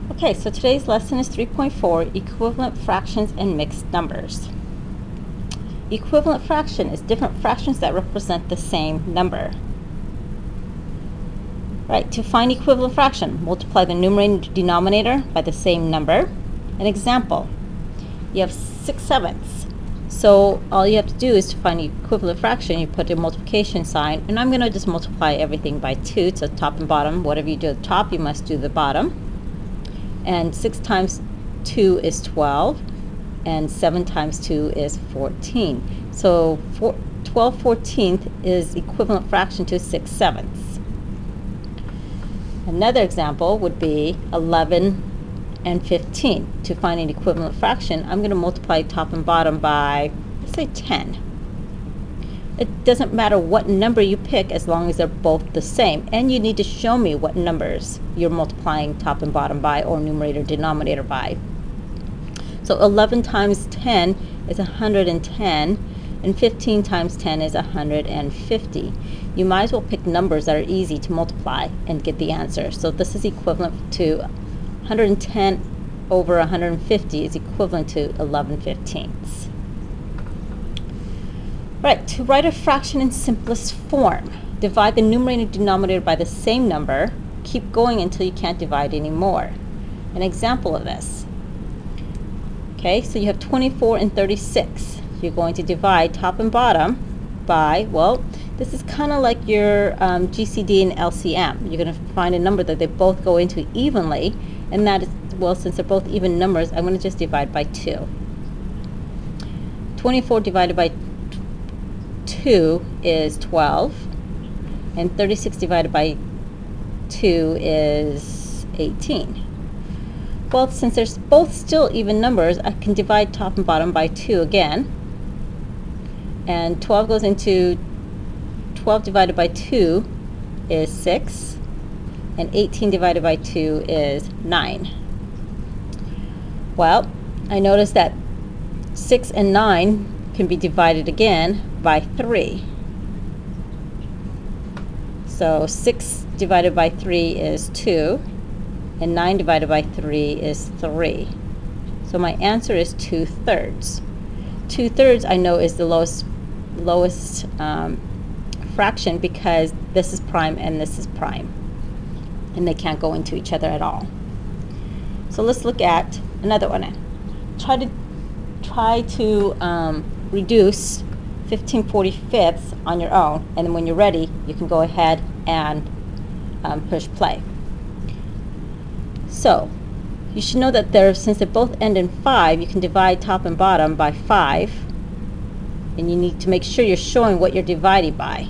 Okay, so today's lesson is 3.4, equivalent fractions and mixed numbers. Equivalent fraction is different fractions that represent the same number. Right, to find equivalent fraction, multiply the numerator and denominator by the same number. An example, you have 6/7. So all you have to do is to find the equivalent fraction, you put a multiplication sign, and I'm going to just multiply everything by 2, so top and bottom. Whatever you do at the top, you must do the bottom. And 6 times 2 is 12, and 7 times 2 is 14. So 12/14 is equivalent fraction to 6/7. Another example would be 11 and 15. To find an equivalent fraction, I'm going to multiply top and bottom by, let's say, 10. It doesn't matter what number you pick as long as they're both the same. And you need to show me what numbers you're multiplying top and bottom by, or numerator denominator by. So 11 times 10 is 110, and 15 times 10 is 150. You might as well pick numbers that are easy to multiply and get the answer. So this is equivalent to 110 over 150 is equivalent to 11/15. Right, to write a fraction in simplest form, divide the numerator and denominator by the same number. Keep going until you can't divide anymore. An example of this. Okay, so you have 24 and 36. You're going to divide top and bottom by, well, this is kind of like your GCD and LCM. You're going to find a number that they both go into evenly, and that is, well, since they're both even numbers, I'm going to just divide by 2. 24 divided by 2 is 12, and 36 divided by 2 is 18. Well, since they're both still even numbers, I can divide top and bottom by 2 again. And 12 goes into 12 divided by 2 is 6, and 18 divided by 2 is 9. Well, I noticed that 6 and 9 can be divided again by 3. So 6 divided by 3 is 2, and 9 divided by 3 is 3. So my answer is 2/3. 2/3 I know is the lowest fraction, because this is prime and this is prime, and they can't go into each other at all. So let's look at another one. Try to reduce 15/45 on your own, and then when you're ready, you can go ahead and push play. So you should know that since they both end in 5, you can divide top and bottom by 5, and you need to make sure you're showing what you're dividing by.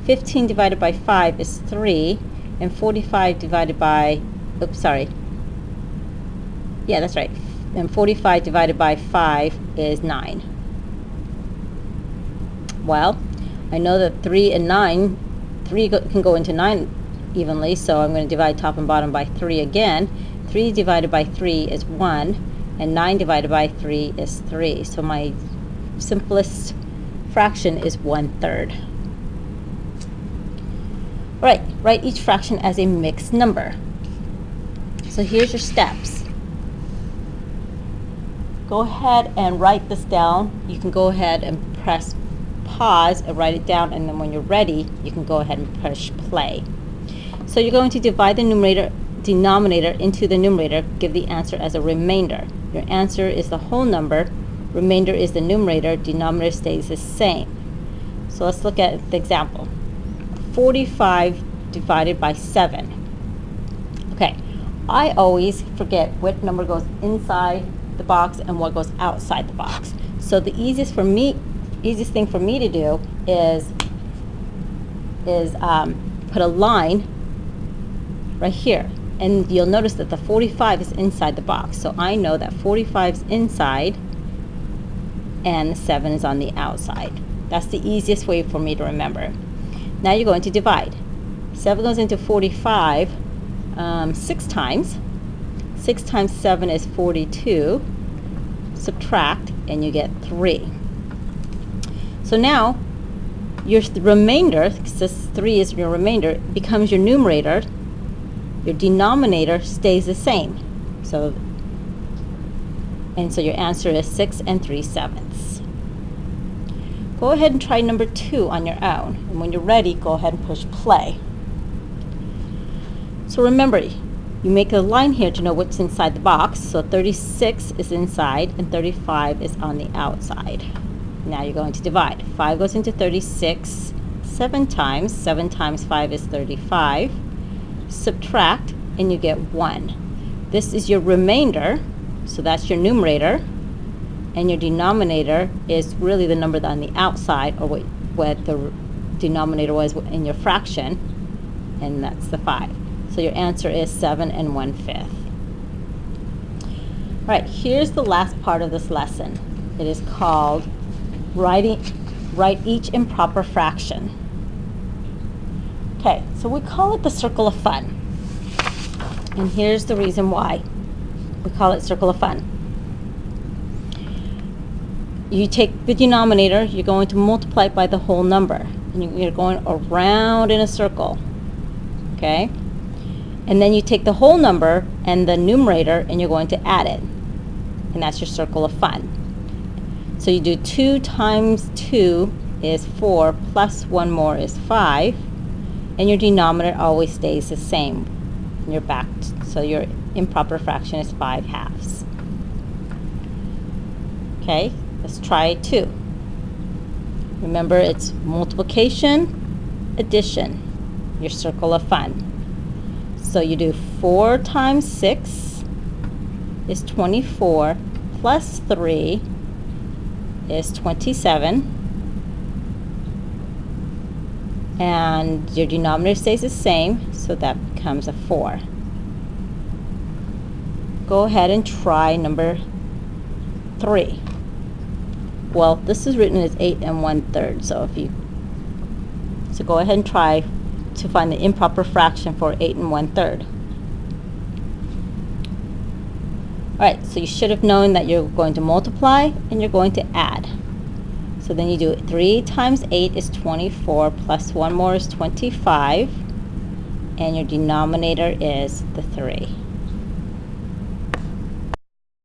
15 divided by 5 is 3, and 45 divided by, oops, sorry. Yeah, that's right. And 45 divided by 5 is 9. Well, I know that 3 and 9, 3 can go into 9 evenly, so I'm going to divide top and bottom by 3 again. 3 divided by 3 is 1, and 9 divided by 3 is 3. So my simplest fraction is 1/3. Right, write each fraction as a mixed number. So here's your steps. Go ahead and write this down. You can go ahead and press pause and write it down, and then when you're ready, you can go ahead and push play. So you're going to divide the denominator into the numerator, give the answer as a remainder. Your answer is the whole number, remainder is the numerator, denominator stays the same. So let's look at the example. 45 divided by 7. Okay, I always forget what number goes inside the box and what goes outside the box. So the easiest thing for me to do is put a line right here, and you'll notice that the 45 is inside the box. So I know that 45 is inside and 7 is on the outside. That's the easiest way for me to remember. Now you're going to divide. 7 goes into 45 6 times. 6 times 7 is 42. Subtract, and you get 3. So now your remainder, since 3 is your remainder, becomes your numerator. Your denominator stays the same. So your answer is 6 3/7. Go ahead and try number 2 on your own. And when you're ready, go ahead and push play. So remember, you make a line here to know what's inside the box. So 36 is inside and 35 is on the outside. Now you're going to divide. 5 goes into 36 7 times. 7 times 5 is 35. Subtract and you get 1. This is your remainder, so that's your numerator. And your denominator is really the number on the outside, or what the denominator was in your fraction, and that's the 5. So your answer is 7 1/5. All right, here's the last part of this lesson. It is called write each improper fraction. Okay, so we call it the circle of fun. And here's the reason why we call it circle of fun. You take the denominator, you're going to multiply it by the whole number. And you're going around in a circle. Okay? And then you take the whole number and the numerator and you're going to add it. And that's your circle of fun. So you do 2 times 2 is 4 plus 1 more is 5. And your denominator always stays the same. And you're back. So your improper fraction is 5/2. Okay? Let's try 2. Remember, it's multiplication, addition, your circle of fun. So you do 4 times 6 is 24, plus 3 is 27, and your denominator stays the same, so that becomes a 4. Go ahead and try number 3. Well, this is written as 8 1/3, so go ahead and try to find the improper fraction for 8 1/3. Alright, so you should have known that you're going to multiply and you're going to add. So then you do 3 times 8 is 24, plus 1 more is 25, and your denominator is the 3.